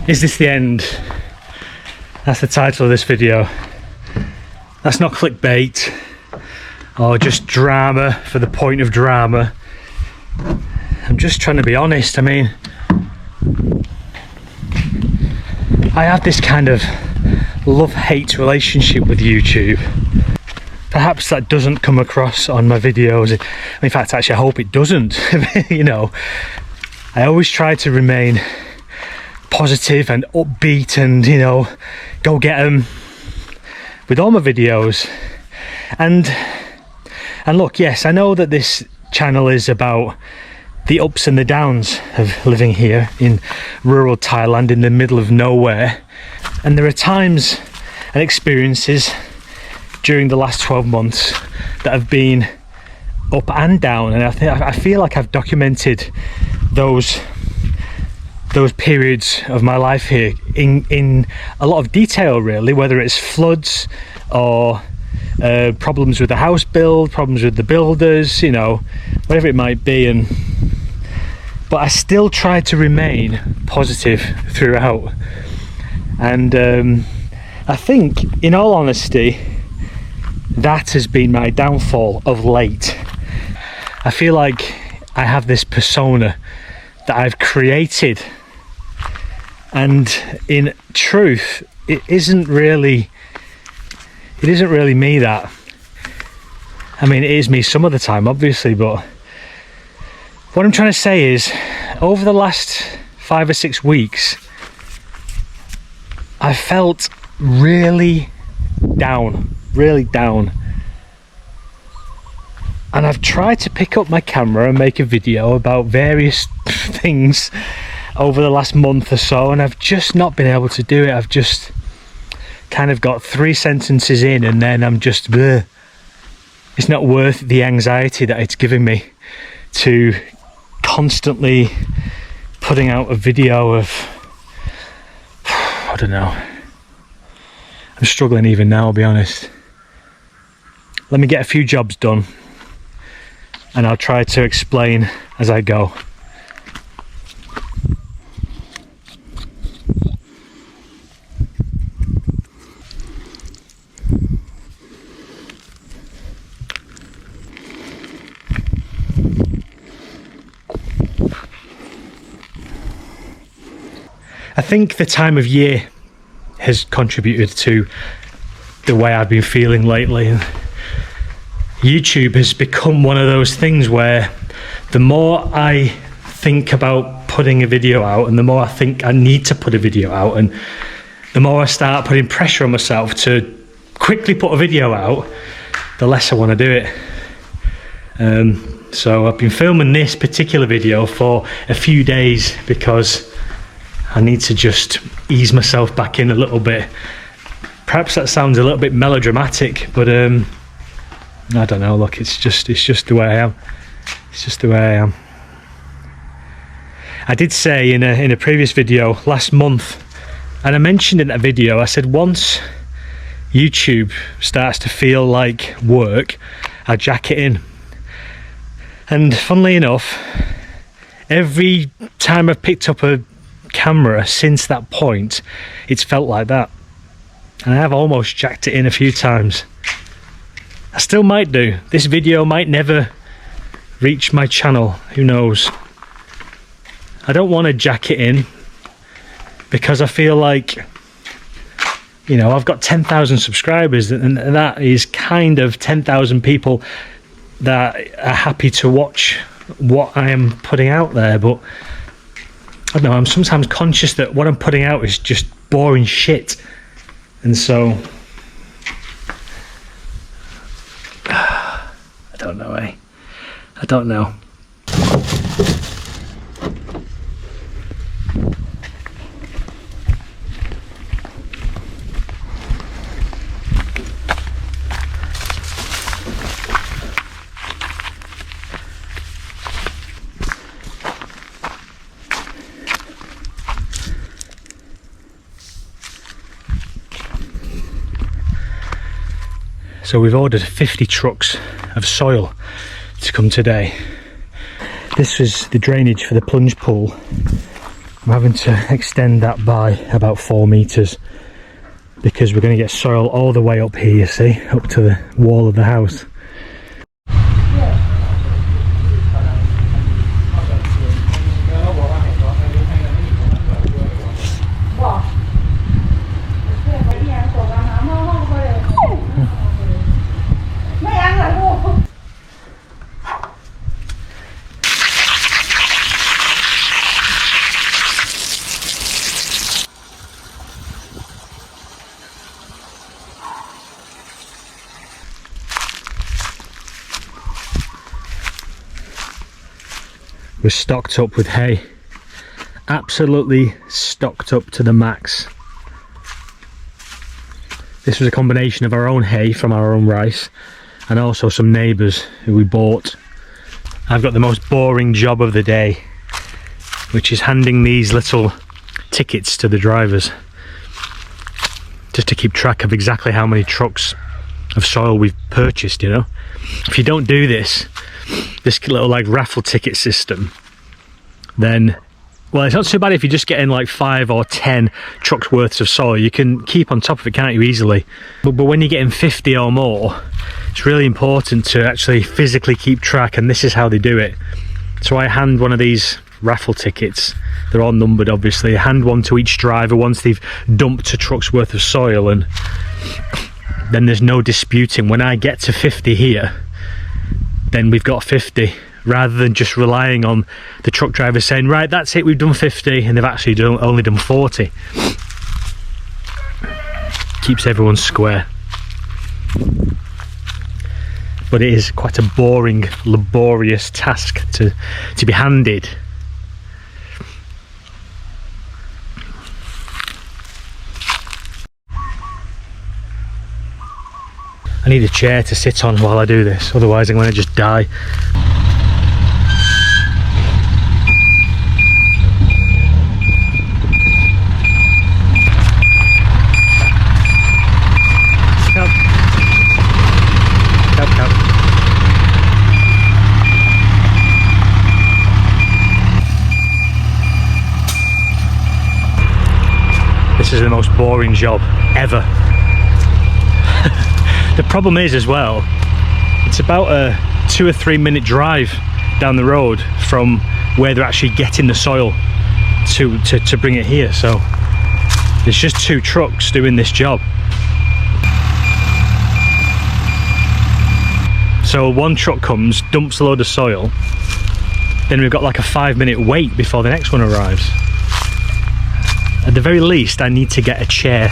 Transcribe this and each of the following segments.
Is this the end? That's the title of this video. That's not clickbait or just drama for the point of drama. I'm just trying to be honest. I mean, I have this kind of love-hate relationship with YouTube. Perhaps that doesn't come across on my videos. In fact, actually, I hope it doesn't. You know, I always try to remain positive and upbeat and, you know, go get 'em with all my videos. And look, yes, I know that this channel is about the ups and the downs of living here in rural Thailand in the middle of nowhere. And there are times and experiences during the last 12 months that have been up and down, and I feel like I've documented those periods of my life here in a lot of detail, really, whether it's floods or problems with the house build, problems with the builders, you know, whatever it might be. But I still try to remain positive throughout, and I think, in all honesty, that has been my downfall of late. I feel like I have this persona that I've created, and in truth it isn't really me. That, I mean, it is me some of the time, obviously, but what I'm trying to say is, over the last 5 or 6 weeks, I felt really down, and I've tried to pick up my camera and make a video about various things over the last month or so, and I've just not been able to do it. I've just kind of got 3 sentences in, and then I'm just bleh. It's not worth the anxiety that it's giving me to constantly putting out a video of, I don't know, I'm struggling even now, I'll be honest. Let me get a few jobs done and I'll try to explain as I go. I think the time of year has contributed to the way I've been feeling lately. YouTube has become one of those things where the more I think about putting a video out, and the more I think I need to put a video out, and the more I start putting pressure on myself to quickly put a video out, the less I want to do it. So I've been filming this particular video for a few days because I need to just ease myself back in a little bit. Perhaps that sounds a little bit melodramatic, but I don't know. Look, it's just the way I am. It's just the way I am. I did say in a previous video last month, and I mentioned in that video, I said once YouTube starts to feel like work, I jack it in. And funnily enough, every time I've picked up a camera since that point, it's felt like that, and I have almost jacked it in a few times. I still might do. This video might never reach my channel, who knows. I don't want to jack it in because I feel like, you know, I've got 10,000 subscribers, and that is kind of 10,000 people that are happy to watch what I am putting out there. But I don't know, I'm sometimes conscious that what I'm putting out is just boring shit, and so I don't know, I don't know. So we've ordered 50 trucks of soil to come today. This was the drainage for the plunge pool, I'm having to extend that by about 4 meters because we're going to get soil all the way up here, you see, up to the wall of the house. We're stocked up with hay, absolutely stocked up to the max. This was a combination of our own hay from our own rice and also some neighbours who we bought. I've got the most boring job of the day, which is handing these little tickets to the drivers just to keep track of exactly how many trucks of soil we've purchased, you know. If you don't do this little like raffle ticket system, then, well, it's not so bad if you're just getting like 5 or 10 trucks worth of soil. You can keep on top of it, can't you, easily. But when you're getting 50 or more, it's really important to actually physically keep track, and this is how they do it. So I hand one of these raffle tickets, they're all numbered obviously, I hand one to each driver once they've dumped a truck's worth of soil, and then there's no disputing. When I get to 50 here, then we've got 50, rather than just relying on the truck driver saying, right, that's it, we've done 50, and they've actually only done 40. Keeps everyone square. But it is quite a boring, laborious task to be handed. I need a chair to sit on while I do this, otherwise I'm going to just die. Come. Come, come. This is the most boring job ever. The problem is as well, it's about a 2 or 3 minute drive down the road from where they're actually getting the soil to bring it here. So there's just 2 trucks doing this job. So one truck comes, dumps a load of soil, then we've got like a 5-minute wait before the next one arrives. At the very least, I need to get a chair.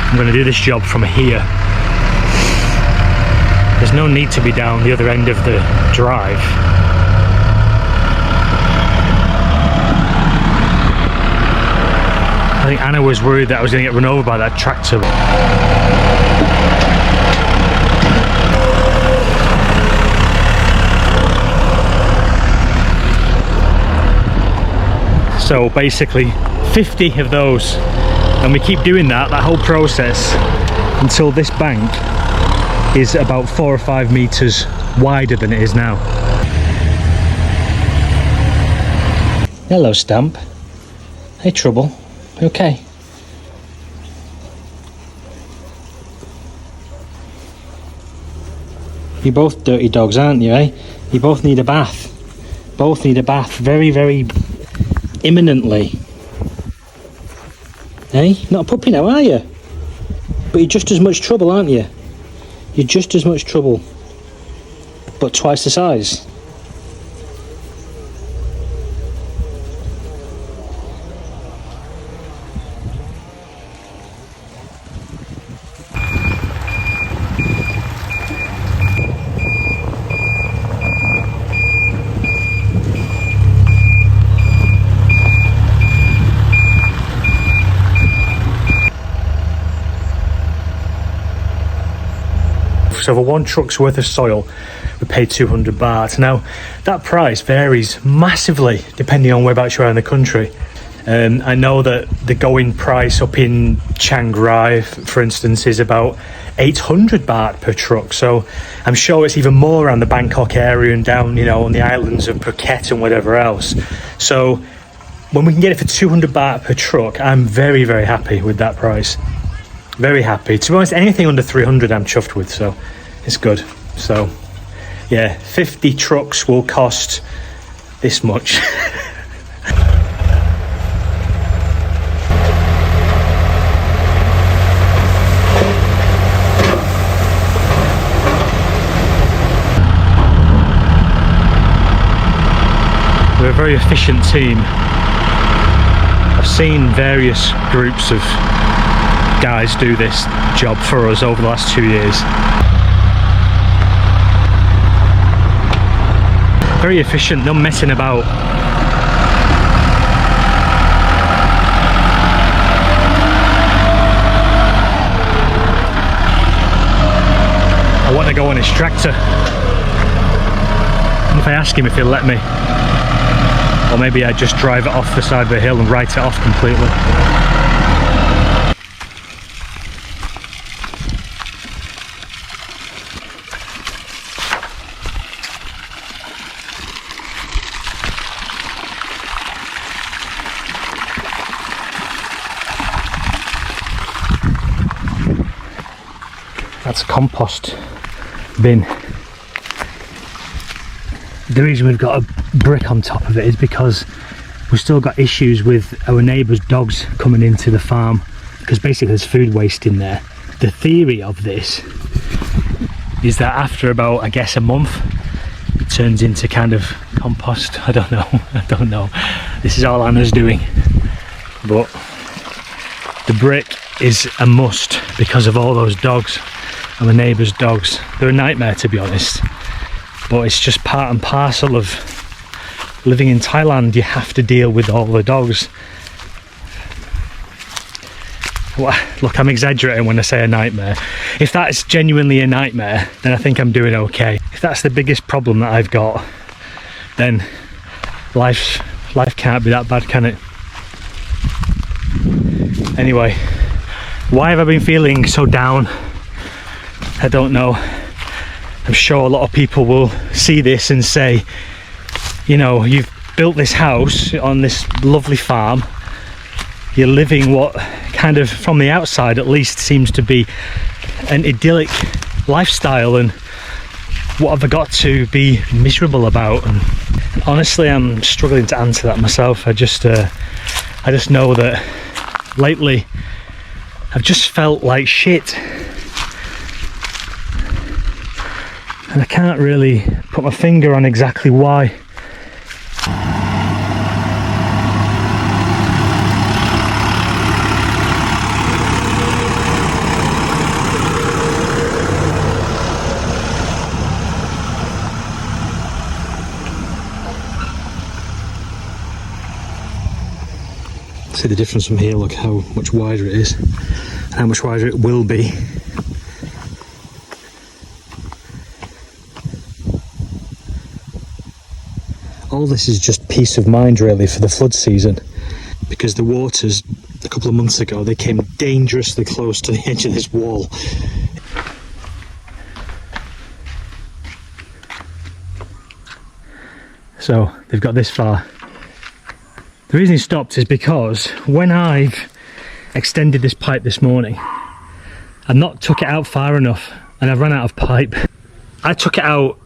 I'm going to do this job from here. There's no need to be down the other end of the drive. I think Anna was worried that I was going to get run over by that tractor. So basically 50 of those, and we keep doing that whole process until this bank is about 4 or 5 meters wider than it is now. Hello, Stamp. Hey, Trouble. Okay. You're both dirty dogs, aren't you, eh? You both need a bath. Both need a bath very, very imminently. Hey, not a puppy now, are you? But you're just as much trouble, aren't you? You're just as much trouble, but twice the size. trucks. Over one truck's worth of soil, we paid 200 baht. Now, that price varies massively depending on whereabouts you are in the country. I know that the going price up in Chiang Rai, for instance, is about 800 baht per truck. So I'm sure it's even more around the Bangkok area and down, on the islands of Phuket and whatever else. So when we can get it for 200 baht per truck, I'm very, very happy with that price. Very happy. To be honest, anything under 300 I'm chuffed with, so it's good. So yeah, 50 trucks will cost this much. We're a very efficient team. I've seen various groups of guys do this job for us over the last 2 years. Very efficient, no messing about. I want to go on his tractor. If I ask him if he'll let me. Or maybe I just drive it off the side of the hill and write it off completely. That's a compost bin. The reason we've got a brick on top of it is because we've still got issues with our neighbours' dogs coming into the farm, because basically there's food waste in there. The theory of this is that after about, I guess, a month, it turns into kind of compost. I don't know. This is all Anna's doing. But the brick is a must because of all those dogs and the neighbours' dogs. They're a nightmare, to be honest. But it's just part and parcel of living in Thailand. You have to deal with all the dogs. Look, I'm exaggerating when I say a nightmare. If that's genuinely a nightmare, then I think I'm doing okay. If that's the biggest problem that I've got, then life can't be that bad, can it? Anyway, why have I been feeling so down? I don't know. I'm sure a lot of people will see this and say, you've built this house on this lovely farm. You're living what kind of, from the outside at least, seems to be an idyllic lifestyle, and what have I got to be miserable about? And honestly, I'm struggling to answer that myself. I just know that lately I've just felt like shit. And I can't really put my finger on exactly why. See the difference from here, look how much wider it is and how much wider it will be. All this is just peace of mind really for the flood season, because the waters a couple of months ago, they came dangerously close to the edge of this wall. So they've got this far. The reason he stopped is because when I've extended this pipe this morning, I've not took it out far enough and I've run out of pipe. I took it out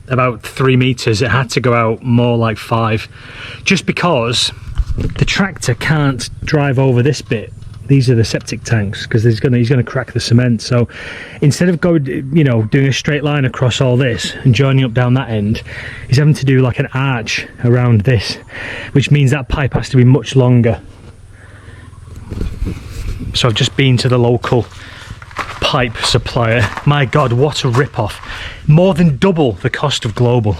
about 3 meters. It had to go out more like 5, just because the tractor can't drive over this bit. These are the septic tanks, because he's gonna crack the cement. So instead of going, doing a straight line across all this and joining up down that end, he's having to do like an arch around this, which means that pipe has to be much longer. So I've just been to the local pipe supplier. My god, what a rip-off. More than double the cost of Global.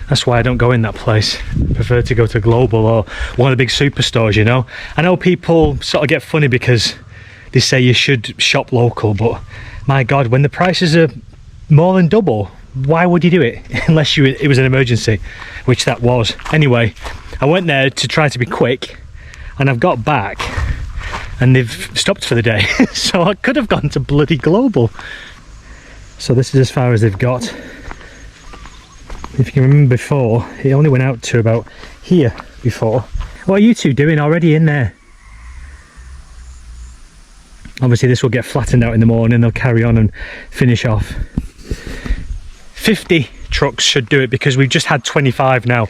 That's why I don't go in that place. I prefer to go to Global or one of the big superstores, I know people sort of get funny because they say you should shop local, but my God, when the prices are more than double, why would you do it? Unless it was an emergency, which that was. Anyway, I went there to try to be quick, and I've got back and they've stopped for the day. So I could have gone to bloody Global. So this is as far as they've got. If you can remember before, it only went out to about here before. What are you two doing already in there? Obviously this will get flattened out in the morning, they'll carry on and finish off. 50 trucks should do it, because we've just had 25 now.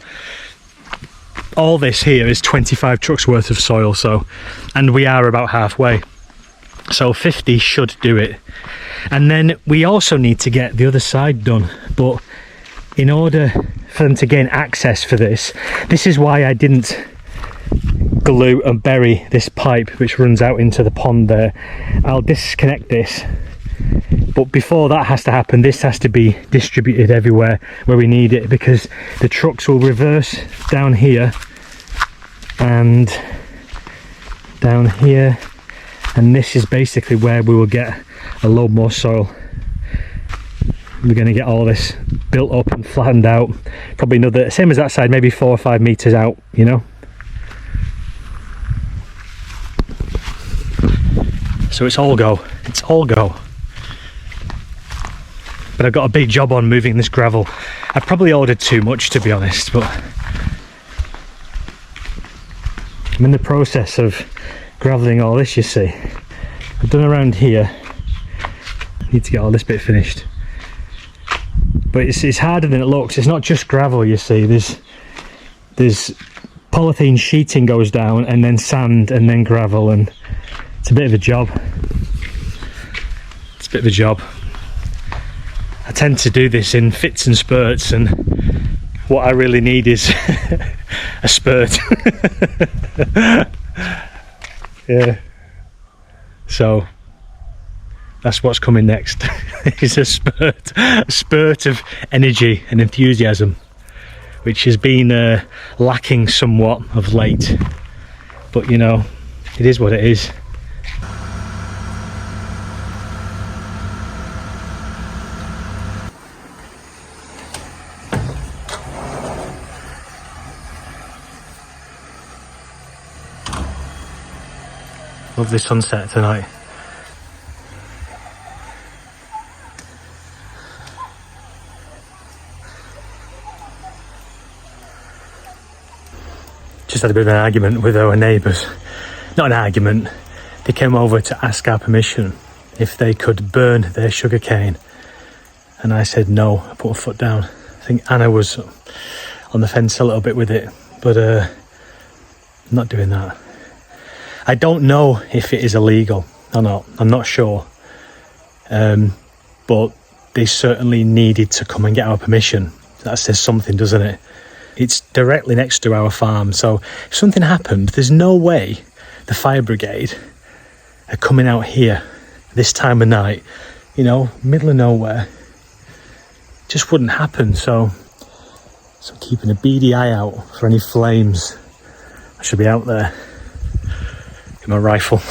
All this here is 25 trucks worth of soil, so, and we are about halfway. So 50 should do it. And then we also need to get the other side done, but in order for them to gain access for this is why I didn't glue and bury this pipe which runs out into the pond there. I'll disconnect this, but before that has to happen, this has to be distributed everywhere where we need it, because the trucks will reverse down here and down here, and this is basically where we will get a load more soil. We're going to get all this built up and flattened out, probably another, same as that side, maybe 4 or 5 meters out, you know. So it's all go, it's all go. But I've got a big job on moving this gravel. I probably ordered too much, to be honest, but I'm in the process of gravelling all this, you see. I've done around here. I need to get all this bit finished. But it's harder than it looks. It's not just gravel, you see. There's polythene sheeting goes down, and then sand, and then gravel, and it's a bit of a job. It's a bit of a job. I tend to do this in fits and spurts, and what I really need is a spurt. Yeah. So that's what's coming next. Is a spurt of energy and enthusiasm, which has been lacking somewhat of late. But you know, it is what it is. Lovely sunset tonight. Just had a bit of an argument with our neighbours. Not an argument, they came over to ask our permission if they could burn their sugarcane. And I said no, I put a foot down. I think Anna was on the fence a little bit with it, but I'm not doing that. I don't know if it is illegal or not, I'm not sure. But they certainly needed to come and get our permission. That says something, doesn't it? It's directly next to our farm, so if something happened, there's no way the fire brigade are coming out here this time of night, you know, middle of nowhere. It just wouldn't happen, so I'm keeping a beady eye out for any flames. I should be out there. My rifle.